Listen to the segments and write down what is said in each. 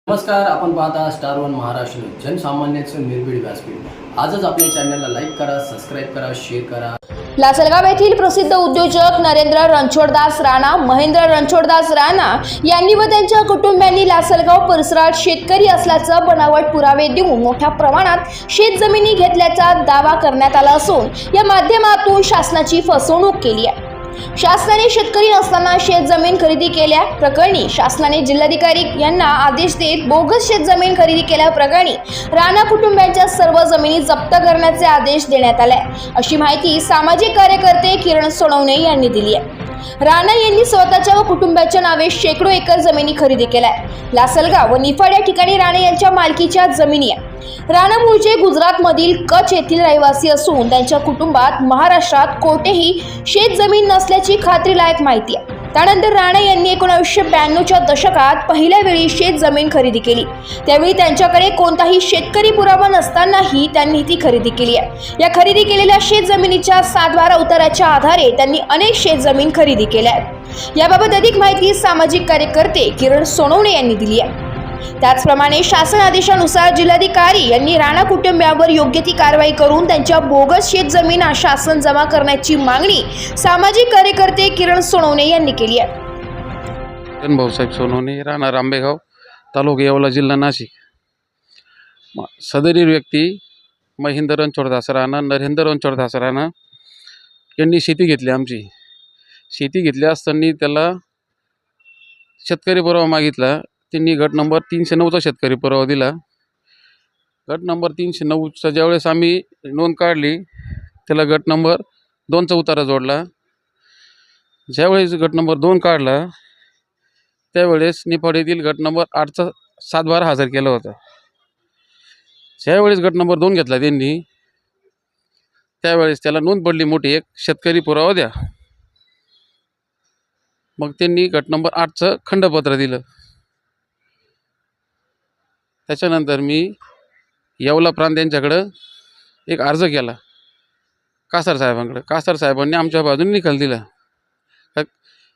नमस्कार, आपण पाहता स्टार वन महाराष्ट्र न्यूज, जनसामान्याचं निर्भीड व्यासपीठ। आजच आपल्या चॅनलला लाईक करा, सबस्क्राईब करा, शेअर करा। लासलगाव येथील प्रसिद्ध उद्योजक नरेंद्र रणछोडदास राणा, महेंद्र रणछोडदास राणा यांनी व त्यांच्या कुटुंबियांनी लासलगाव परिसरात शेतकरी असल्याचा बनावट पुरावे देऊन मोठ्या प्रमाणात शेतजमिनी घेतल्याचा दावा करण्यात आला असून या माध्यमातून शासनाची फसवणूक केली आहे। शासनाने शेतकरी नसताना शेतजमीन खरेदी केल्या प्रकरणी शासनाने जिल्हाधिकारी यांना आदेश देत बोगस शेतजमीन खरेदी केल्याप्रकरणी राणा कुटुंबियांच्या सर्व जमिनी जप्त करण्याचे आदेश देण्यात आले अशी माहिती सामाजिक कार्यकर्ते किरण सोनवणे यांनी दिली आहे। राणा यांनी स्वतःच्या व कुटुंबाच्या नावे शेकडो एकर जमिनी खरेदी केल्या। लासलगाव व निफाड या ठिकाणी राणा यांच्या मालकीच्या जमिनी आहे। राणा मूळचे गुजरातमधील कच्छ येथील रहिवासी असून त्यांच्या कुटुंबात महाराष्ट्रात कोठेही शेतजमीन नसल्याची खात्रीलायक माहिती आहे। त्यानंतर राणा यांनी 1992च्या दशकात पहिल्या वेळी शेतजमीन खरेदी केली। त्यावेळी त्यांच्याकडे कोणताही शेतकरी पुरावा नसतानाही त्यांनी ती खरेदी केली आहे। या खरेदी केलेल्या शेतजमिनीच्या 7/12 उताराच्या आधारे त्यांनी अनेक शेतजमीन खरेदी केल्या आहेत। याबाबत अधिक माहिती सामाजिक कार्यकर्ते किरण सोनवणे यांनी दिली आहे। त्याचप्रमाणे शासन आदेशानुसार जिल्हाधिकारी यांनी राणा कुटुंबियांवर योग्य ती कारवाई करून त्यांच्या बोगस शेतजमीन शासन जमा करण्याची मागणी सामाजिक कार्यकर्ते किरण सोनवणे यांनी केली आहे। भाऊसाहेब सोनवणे, राहणार आंबेगाव, तालुका येवला, जिल्हा नाशिक। सदरील व्यक्ती महेंद्र रणछोडदास राणा, नरेंद्र रणछोडदास राणा यांनी शेती घेतली। आमची शेती घेतली असताना त्याला शेतकरी पुरावा मागितला। त्यांनी गट नंबर 309चा शेतकरी पुरावा दिला। गट नंबर 309चा ज्यावेळेस आम्ही नोंद काढली त्याला गट नंबर 2चा उतारा जोडला। ज्यावेळेस गट नंबर 2 काढला त्यावेळेस निफाड येथील गट नंबर 8चा 7/12 हजर केला होता। ज्यावेळेस गट नंबर 2 घेतला त्यांनी त्यावेळेस त्याला नोंद पडली मोठी, एक शेतकरी पुरावा द्या। मग त्यांनी गट नंबर 8चं खंडपत्र दिलं। त्याच्यानंतर मी येवला प्रांत यांच्याकडं एक अर्ज केला कासार साहेबांकडे। कासार साहेबांनी आमच्या बाजूने निकाल दिला।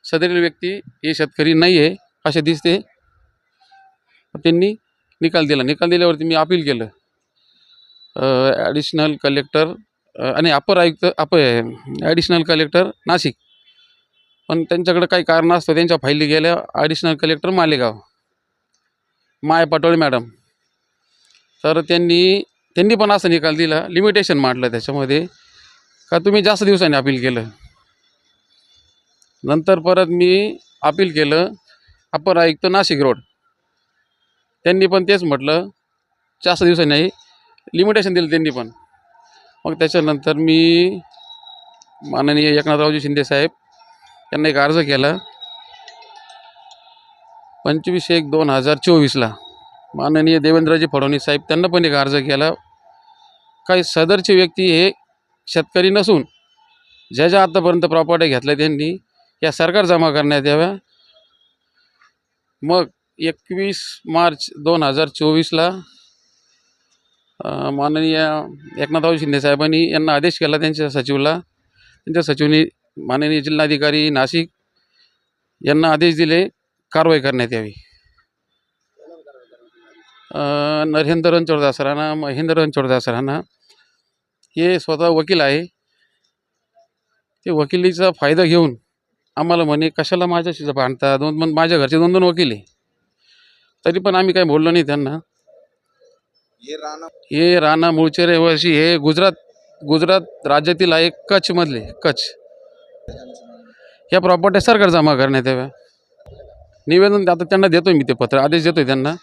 सदरील व्यक्ती हे शेतकरी नाही आहे असे दिसते। त्यांनी निकाल दिला। निकाल दिल्यावरती मी अपील केलं ॲडिशनल कलेक्टर आणि अपर आयुक्त ॲडिशनल कलेक्टर नाशिक, पण त्यांच्याकडे काही कारण असतं त्यांच्या फायली गेल्या ॲडिशनल कलेक्टर मालेगाव माया पाटोळे मॅडम। तर त्यांनी पण असं निकाल दिला, लिमिटेशन मांडलं त्याच्यामध्ये का तुम्ही जास्त दिवसांनी अपील केलं। नंतर परत मी अपील केलं अपर आयुक्त नाशिक रोड, त्यांनी पण तेच म्हटलं जास्त दिवसांनी नाही, लिमिटेशन दिलं त्यांनी पण। मग त्याच्यानंतर मी माननीय एकनाथरावजी शिंदे साहेब यांना एक अर्ज केला 25/1/2024ला। माननीय देवेंद्रजी फडणवीस साहेब त्यांना पण एक अर्ज केला। काही सदरचे व्यक्ती हे शेतकरी नसून ज्या आतापर्यंत प्रॉपर्टी घेतल्या त्यांनी या सरकार जमा करण्यात याव्या। मग 21 मार्च 2024ला माननीय एकनाथराव शिंदे साहेबांनी यांना आदेश केला त्यांच्या सचिवला। त्यांच्या सचिवने माननीय जिल्हाधिकारी नाशिक यांना आदेश दिले कारवाई करण्यात यावी। नरेंद्र रणछोडदास राणा, महेंद्र रणछोडदास राणा हे स्वतः वकील आहे। ते वकिलीचा फायदा घेऊन आम्हाला म्हणे कशाला माझ्याशी भांडता, माझ्या घरचे 2 वकील आहे, तरी पण आम्ही काही बोललो नाही त्यांना। हे राणा मूळचे रहिवासी हे गुजरात राज्यातील आहे, कच्छमधले कच्छ। ह्या प्रॉपर्टी सरकार जमा करण्यात याव्या। निवेदन आता त्यांना देतोय मी, ते पत्र आदेश देतोय त्यांना।